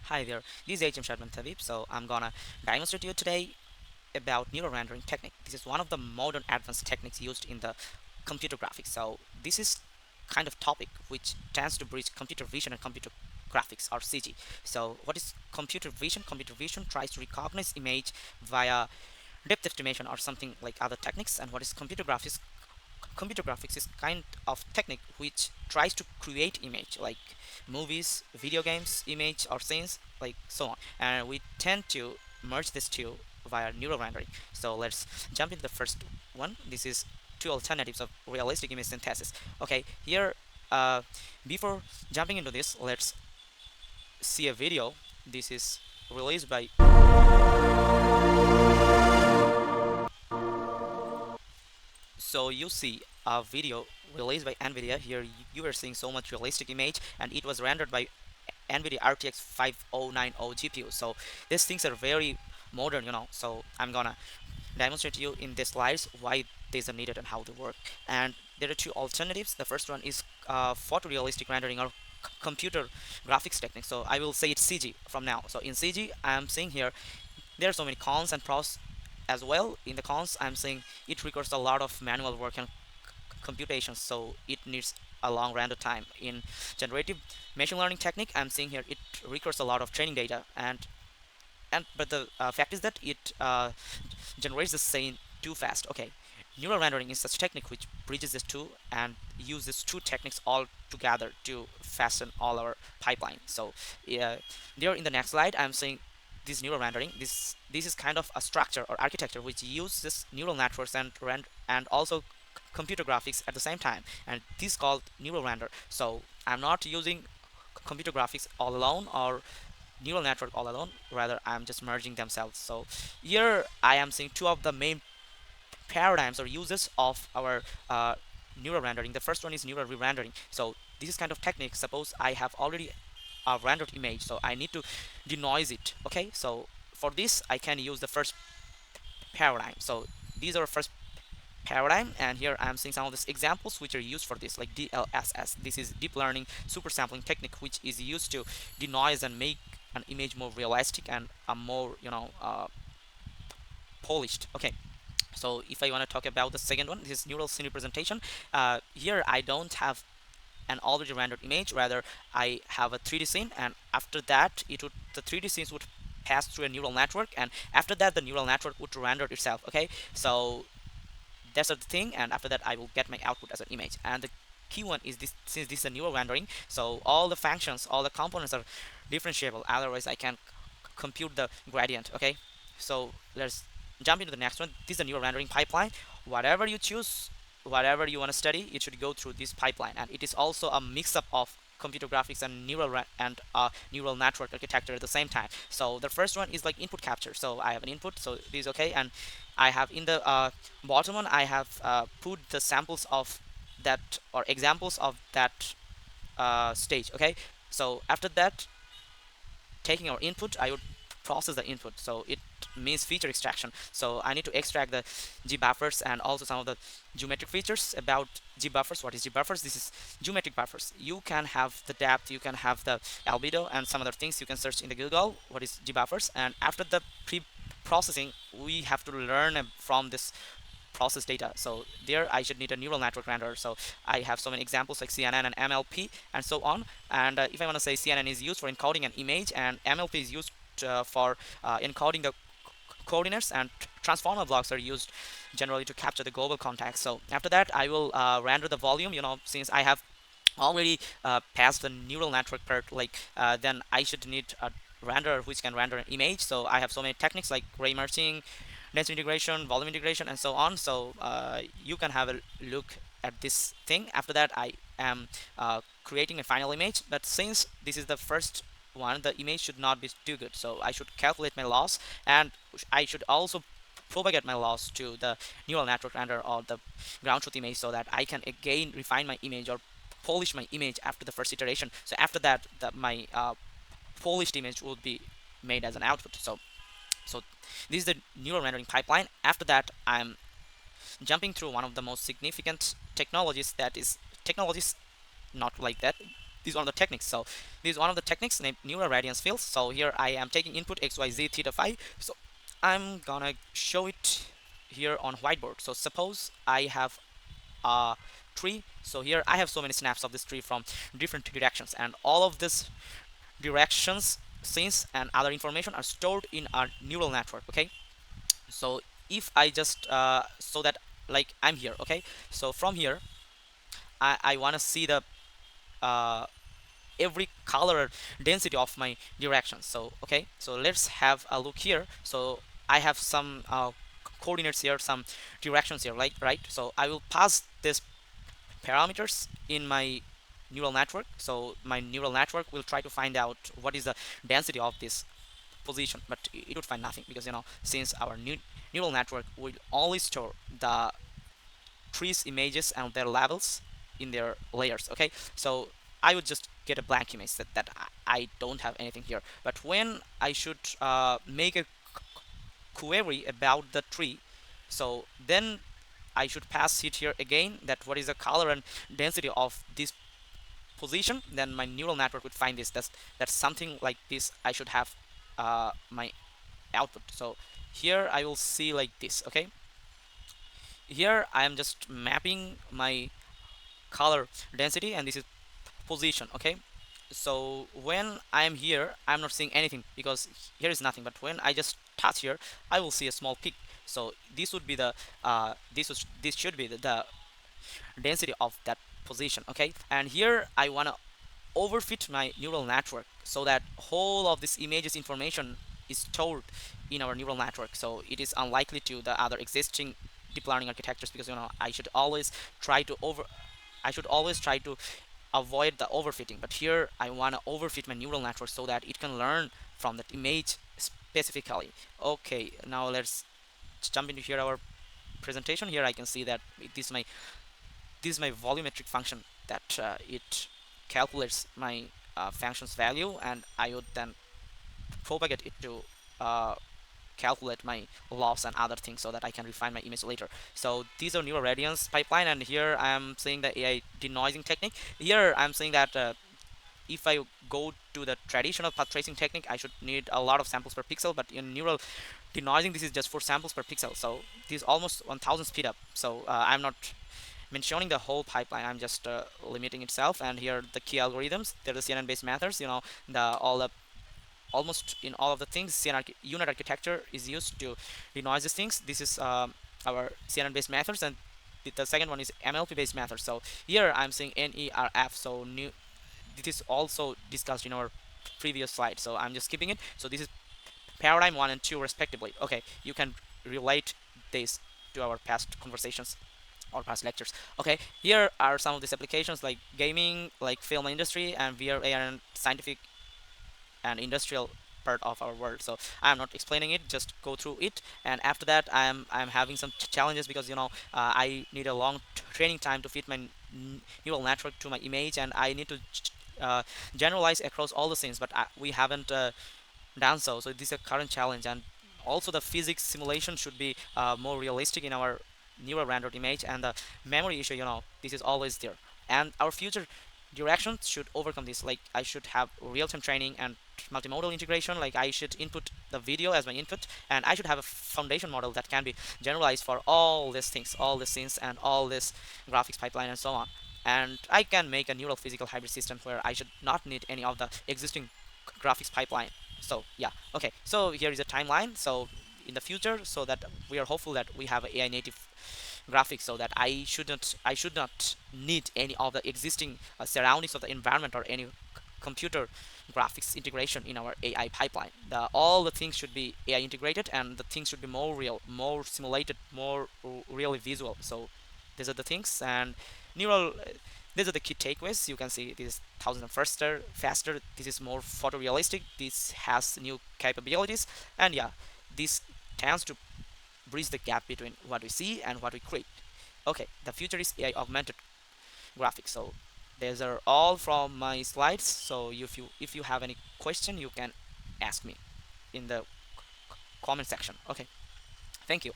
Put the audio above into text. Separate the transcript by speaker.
Speaker 1: Hi there, this is HM Shadman Tabib. So I'm gonna demonstrate to you today about neural rendering technique. This is one of the modern advanced techniques used in the computer graphics. So this is kind of topic which tends to bridge computer vision and computer graphics or CG. So what is computer vision? Computer vision tries to recognize image via depth estimation or something like other techniques. And what is computer graphics? Computer graphics is kind of technique which tries to create image like movies, video games, image or scenes like so on, and we tend to merge these two via neural rendering. So let's jump into the first one. This is two alternatives of realistic image synthesis. Okay, here before jumping into this, let's see a video. This is released by, so you see a video released by NVIDIA. Here you are seeing so much realistic image, and it was rendered by NVIDIA RTX 5090 GPU. So these things are very modern, So I'm gonna demonstrate to you in these slides why these are needed and how they work. And there are two alternatives. The first one is photorealistic rendering or computer graphics technique. So I will say it's CG from now. So in CG, I'm seeing here there are so many cons and pros as well. In the cons, I'm saying it requires a lot of manual work and computations, so it needs a long render time. In generative machine learning technique, I'm seeing here it requires a lot of training data, and but the fact is that it generates the scene too fast. Okay, neural rendering is such technique which bridges these two and uses two techniques all together to fasten all our pipeline. So there in the next slide, I'm saying this neural rendering. This is kind of a structure or architecture which uses neural networks and also computer graphics at the same time, and this is called neural render. So I'm not using computer graphics all alone or neural network all alone, rather I'm just merging themselves. So here I am seeing two of the main paradigms or uses of our neural rendering. The first one is neural re-rendering. So this is kind of technique. Suppose I have already a rendered image, so I need to denoise it. Okay, so for this I can use the first paradigm. So these are first paradigm, and here I'm seeing some of these examples which are used for this, like DLSS. This is deep learning super sampling technique, which is used to denoise and make an image more realistic and a more polished. Okay, so if I want to talk about the second one, this is neural scene representation. Here I don't have an already rendered image, rather I have a 3D scene, and after that the 3D scenes would pass through a neural network, and after that the neural network would render itself. Okay, so that's the thing, and after that I will get my output as an image. And the key one is this: since this is a neural rendering, so all the functions, all the components are differentiable, otherwise I can compute the gradient. Okay, so let's jump into the next one. This is a neural rendering pipeline. Whatever you choose, whatever you want to study, it should go through this pipeline, and it is also a mix-up of computer graphics and neural network architecture at the same time. So the first one is like input capture. So I have an input, so this is okay, and I have in the bottom one I have put the samples of that or examples of that stage. Okay, so after that, taking our input, I would process the input. So it means feature extraction. So I need to extract the G buffers and also some of the geometric features about G buffers. What is G buffers? This is geometric buffers. You can have the depth, you can have the albedo, and some other things. You can search in the Google what is G buffers. And after the pre-processing, we have to learn from this process data. So there I should need a neural network renderer. So I have so many examples like CNN and MLP and so on. And if I want to say CNN is used for encoding an image and MLP is used for encoding the coordinates, and transformer blocks are used generally to capture the global context. So after that I will render the volume, since I have already passed the neural network part, like then I should need a renderer which can render an image. So I have so many techniques like ray merging, density integration, volume integration, and so on. So you can have a look at this thing. After that I am creating a final image, but since this is the first one, the image should not be too good, so I should calculate my loss, and I should also propagate my loss to the neural network render or the ground truth image, so that I can again refine my image or polish my image after the first iteration. So after that, my polished image will be made as an output. So this is the neural rendering pipeline. After that, I'm jumping through one of the most significant technologies, that is technologies not like that. this is one of the techniques. So this is one of the techniques named neural radiance fields. So here I am taking input x, y, z, theta, phi. So I'm gonna show it here on whiteboard. So suppose I have a tree. So here I have so many snaps of this tree from different directions, and all of these directions, scenes, and other information are stored in our neural network. Okay, so if I just so that like I'm here. Okay, so from here I want to see the uh, every color density of my directions. So okay, so let's have a look here. So I have some coordinates here, some directions here, like right. So I will pass these parameters in my neural network. So my neural network will try to find out what is the density of this position, but it would find nothing, because since our neural network will only store the trees images and their levels in their layers. Okay, so I would just get a blank image that I don't have anything here. But when I should make a query about the tree, so then I should pass it here again, that what is the color and density of this position. Then my neural network would find this. That's something like this. I should have my output. So here I will see like this. Okay, here I am just mapping my color density, and this is position. Okay, so when I am here, I'm not seeing anything because here is nothing. But when I just touch here, I will see a small peak. So this would be the this should be the density of that position. Okay, and here I want to overfit my neural network so that whole of this images information is stored in our neural network. So it is unlikely to the other existing deep learning architectures, because I should always try to avoid the overfitting. But here I want to overfit my neural network so that it can learn from that image specifically. Okay, now let's jump into here our presentation. Here I can see that this is my volumetric function, that it calculates my function's value, and I would then propagate it to uh, calculate my loss and other things so that I can refine my image later. So these are neural radiance pipeline, and here I am saying the AI denoising technique. Here I'm saying that if I go to the traditional path tracing technique, I should need a lot of samples per pixel, but in neural denoising, this is just 4 samples per pixel. So this is almost 1000 speed up. So I'm not mentioning the whole pipeline, I'm just limiting itself. And here the key algorithms, they're the CNN based methods. The all the almost in all of the things, CNN unit architecture is used to denoise these things. This is our CNN based methods, and the second one is MLP based methods. So here I'm saying NeRF. So new, this is also discussed in our previous slide, so I'm just skipping it. So this is paradigm 1 and 2 respectively. Okay, you can relate this to our past conversations or past lectures. Okay, here are some of these applications, like gaming, like film industry, and VR, AR, and scientific and industrial part of our world. So I'm not explaining it, just go through it. And after that, I'm having some challenges, because I need a long training time to fit my neural network to my image, and I need to uh, generalize across all the scenes, but we haven't done so. So this is a current challenge. And also the physics simulation should be more realistic in our neural rendered image, and the memory issue, this is always there. And our future directions should overcome this. Like I should have real-time training and multimodal integration. Like I should input the video as my input, and I should have a foundation model that can be generalized for all these things, all the scenes, and all this graphics pipeline and so on. And I can make a neural physical hybrid system where I should not need any of the existing graphics pipeline. So yeah, okay, so here is a timeline. So in the future, so that we are hopeful that we have a AI native graphics, so that I should not need any of the existing surroundings of the environment or any computer graphics integration in our AI pipeline. All the things should be AI integrated, and the things should be more real, more simulated, more really visual. So these are the things. And neural these are the key takeaways. You can see this is 1000 faster. This is more photorealistic. This has new capabilities, and yeah, this tends to bridge the gap between what we see and what we create. Okay, the future is AI augmented graphics. So these are all from my slides. So if you have any question, you can ask me in the comment section. Okay, thank you.